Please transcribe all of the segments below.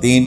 3,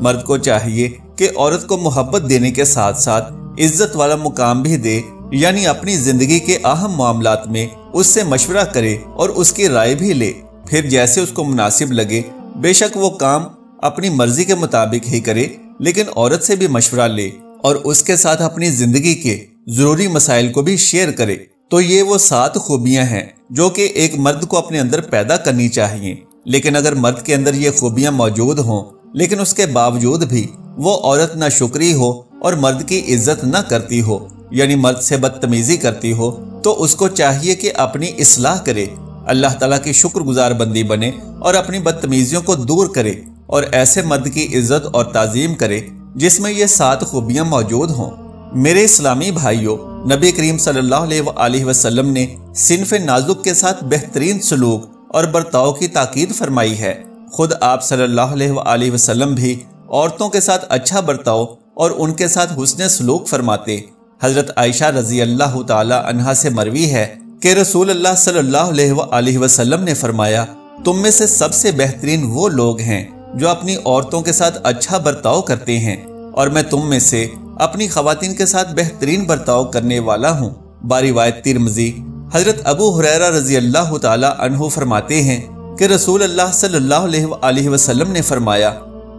مرد کو چاہیے کہ عورت کو محبت دینے کے ساتھ ساتھ عزت والا مقام بھی دے، یعنی اپنی زندگی کے اہم معاملات میں اس سے مشورہ کرے اور اس کی رائے بھی لے، پھر جیسے اس کو مناسب لگے بے شک وہ کام اپنی مرضی کے مطابق ہی کرے، لیکن عورت سے بھی مشورہ لے اور اس کے ساتھ اپنی زندگی کے ضروری مسائل کو بھی شیئر کرے۔ تو یہ وہ 7 خوبیاں ہیں جو کہ ایک مرد کو اپنے اندر پیدا کرنی چاہیے۔ لیکن اگر مرد کے اندر یہ خوبیاں موجود ہوں لیکن اس کے باوجود بھی وہ عورت نہ شکری ہو اور مرد کی عزت نہ کرتی ہو، یعنی مرد سے بدتمیزی کرتی ہو، تو اس کو چاہیے کہ اپنی اصلاح کرے، اللہ تعالیٰ کی شکر گزار بندی بنے اور اپنی بدتمیزیوں کو دور کرے اور ایسے مرد کی عزت اور تعظیم کرے جس میں یہ 7 خوبیاں موجود ہوں۔ میرے اسلامی بھائیوں، نبی کریم صلی اللہ علیہ وسلم نے صنف نازک کے ساتھ بہترین سلوک اور برتاؤ کی تاکید فرمائی ہے۔ خود آپ صلی اللہ علیہ وسلم بھی عورتوں کے ساتھ اچھا برتاؤ اور ان کے ساتھ حسن سلوک فرماتے۔ حضرت عائشہ رضی اللہ تعالی عنہا سے مروی ہے کہ رسول اللہ صلی اللہ علیہ وسلم نے فرمایا، تم میں سے سب سے بہترین وہ لوگ ہیں جو اپنی عورتوں کے ساتھ اچھا برتاؤ کرتے ہیں، اور میں تم میں سے اپنی خواتین کے ساتھ بہترین برتاؤ کرنے والا ہوں۔ باروایت ترمذی۔ حضرت ابو ہریرہ رضی اللہ تعالی عنہ فرماتے ہیں کہ رسول اللہ صلی اللہ علیہ وسلم نے فرمایا،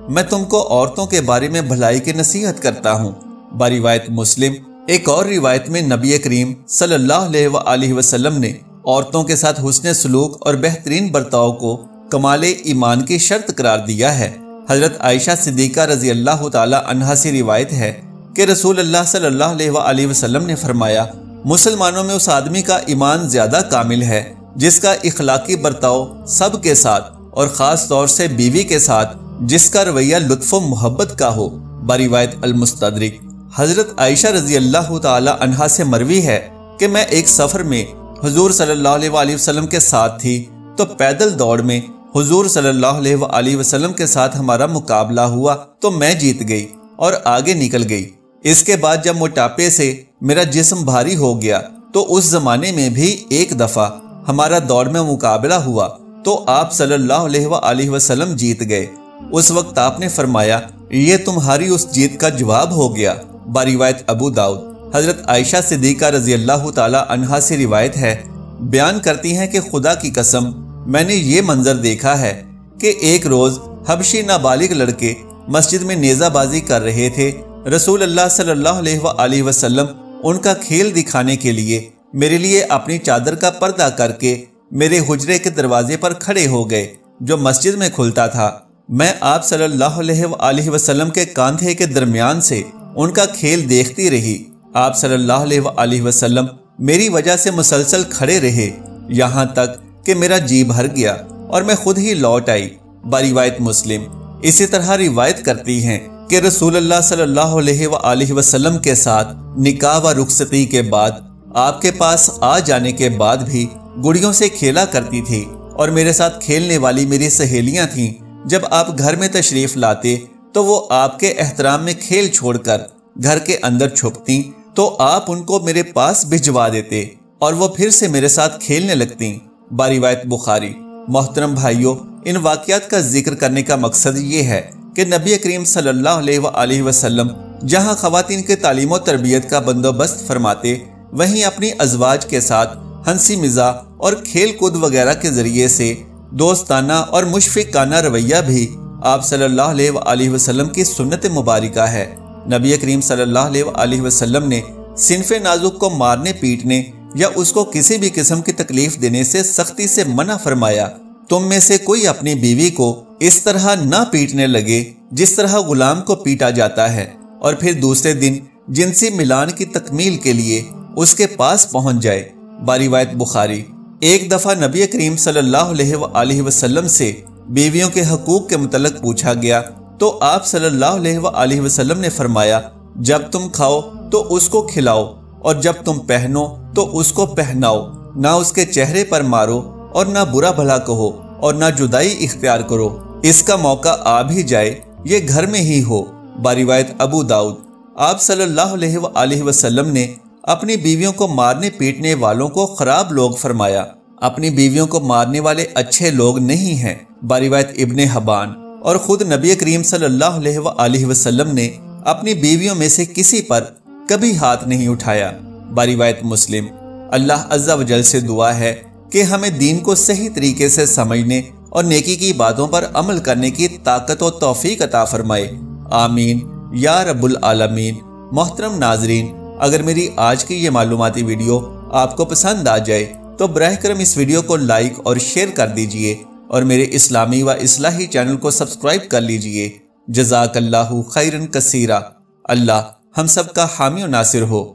میں تم کو عورتوں کے بارے میں بھلائی کی نصیحت کرتا ہوں۔ باروایت مسلم۔ ایک اور روایت میں نبی کریم صلی اللہ علیہ وسلم نے عورتوں کے ساتھ حسن سلوک اور بہترین برتاؤ کو کمال ایمان کی شرط قرار دیا ہے۔ حضرت عائشہ صدیقہ رضی اللہ تعالی عنہا سے روایت ہے کہ رسول اللہ صلی اللہ علیہ وسلم نے فرمایا، مسلمانوں میں اس آدمی کا ایمان زیادہ کامل ہے جس کا اخلاقی برتاؤ سب کے ساتھ اور خاص طور سے بیوی کے ساتھ جس کا رویہ لطف و محبت کا ہو۔ باروایت المستدرک۔ حضرت عائشہ رضی اللہ تعالی عنہا سے مروی ہے کہ میں ایک سفر میں حضور صلی اللہ علیہ وسلم کے ساتھ تھی تو پیدل دوڑ میں حضور صلی اللہ علیہ وسلم کے ساتھ ہمارا مقابلہ ہوا تو میں جیت گئی اور آگے نکل گئی۔ اس کے بعد جب موٹاپے سے میرا جسم بھاری ہو گیا تو اس زمانے میں بھی ایک دفعہ ہمارا دوڑ میں مقابلہ ہوا تو آپ صلی اللہ علیہ وسلم جیت گئے۔ اس وقت آپ نے فرمایا، یہ تمہاری اس جیت کا جواب ہو گیا۔ باروایت ابو داؤد۔ حضرت عائشہ صدیقہ رضی اللہ تعالی عنہا سے روایت ہے، بیان کرتی ہیں کہ خدا کی قسم میں نے یہ منظر دیکھا ہے کہ ایک روز حبشی نابالغ لڑکے مسجد میں نیزہ بازی کر رہے تھے۔ رسول اللہ صلی اللہ علیہ وسلم ان کا کھیل دکھانے کے لیے میرے لیے اپنی چادر کا پردہ کر کے میرے حجرے کے دروازے پر کھڑے ہو گئے جو مسجد میں کھلتا تھا۔ میں آپ صلی اللہ علیہ وسلم کے کاندھے کے درمیان سے ان کا کھیل دیکھتی رہی۔ آپ صلی اللہ علیہ وسلم میری وجہ سے مسلسل کھڑے رہے یہاں تک کہ میرا جی بھر گیا اور میں خود ہی لوٹ آئی۔ باروایت مسلم۔ اسی طرح روایت کرتی ہیں کہ رسول اللہ صلی اللہ علیہ وسلم کے ساتھ نکاح و رخصتی کے بعد آپ کے پاس آ جانے کے بعد بھی گڑیوں سے کھیلا کرتی تھی، اور میرے ساتھ کھیلنے والی میری سہیلیاں تھیں۔ جب آپ گھر میں تشریف لاتے تو وہ آپ کے احترام میں کھیل چھوڑ کر گھر کے اندر چھپتی تو آپ ان کو میرے پاس بھجوا دیتے اور وہ پھر سے میرے ساتھ کھیلنے لگتی۔ باروایت بخاری۔ محترم بھائیوں، ان واقعات کا ذکر کرنے کا مقصد یہ ہے کہ نبی کریم صلی اللہ علیہ وسلم جہاں خواتین کے تعلیم و تربیت کا بندوبست فرماتے، وہیں اپنی ازواج کے ساتھ ہنسی مزاح اور کھیل کود وغیرہ کے ذریعے سے دوستانہ اور مشفقانہ رویہ بھی آپ صلی اللہ علیہ وسلم کی سنت مبارکہ ہے۔ نبی کریم صلی اللہ علیہ وسلم نے صنف نازک کو مارنے پیٹنے یا اس کو کسی بھی قسم کی تکلیف دینے سے سختی سے منع فرمایا۔ تم میں سے کوئی اپنی بیوی کو اس طرح نہ پیٹنے لگے جس طرح غلام کو پیٹا جاتا ہے، اور پھر دوسرے دن جنسی ملان کی تکمیل کے لیے اس کے پاس پہنچ جائے۔ باروایت بخاری۔ ایک دفعہ نبی کریم صلی اللہ علیہ وسلم سے بیویوں کے حقوق کے متعلق پوچھا گیا تو آپ صلی اللہ علیہ وسلم نے فرمایا، جب تم کھاؤ تو اس کو کھلاؤ، اور جب تم پہنو تو اس کو پہناؤ، نہ اس کے چہرے پر مارو اور نہ برا بھلا کہو اور نہ جدائی اختیار کرو۔ اس کا موقع آ بھی جائے یہ گھر میں ہی ہو۔ باروایت ابو داؤد۔ آپ صلی اللہ علیہ وسلم نے اپنی بیویوں کو مارنے پیٹنے والوں کو خراب لوگ فرمایا۔ اپنی بیویوں کو مارنے والے اچھے لوگ نہیں ہیں۔ باروایت ابن حبان۔ اور خود نبی کریم صلی اللہ علیہ وآلہ وسلم نے اپنی بیویوں میں سے کسی پر کبھی ہاتھ نہیں اٹھایا۔ بروایت مسلم۔ اللہ عز و جل سے دعا ہے کہ ہمیں دین کو صحیح طریقے سے سمجھنے اور نیکی کی باتوں پر عمل کرنے کی طاقت و توفیق عطا فرمائے، آمین یا رب العالمین۔ محترم ناظرین، اگر میری آج کی یہ معلوماتی ویڈیو آپ کو پسند آ جائے تو براہ کرم اس ویڈیو کو لائک اور شیئر کر دیجئے اور میرے اسلامی و اصلاحی چینل کو سبسکرائب کر لیجئے۔ جزاک اللہ خیرن کثیرا۔ اللہ ہم سب کا حامی و ناصر ہو۔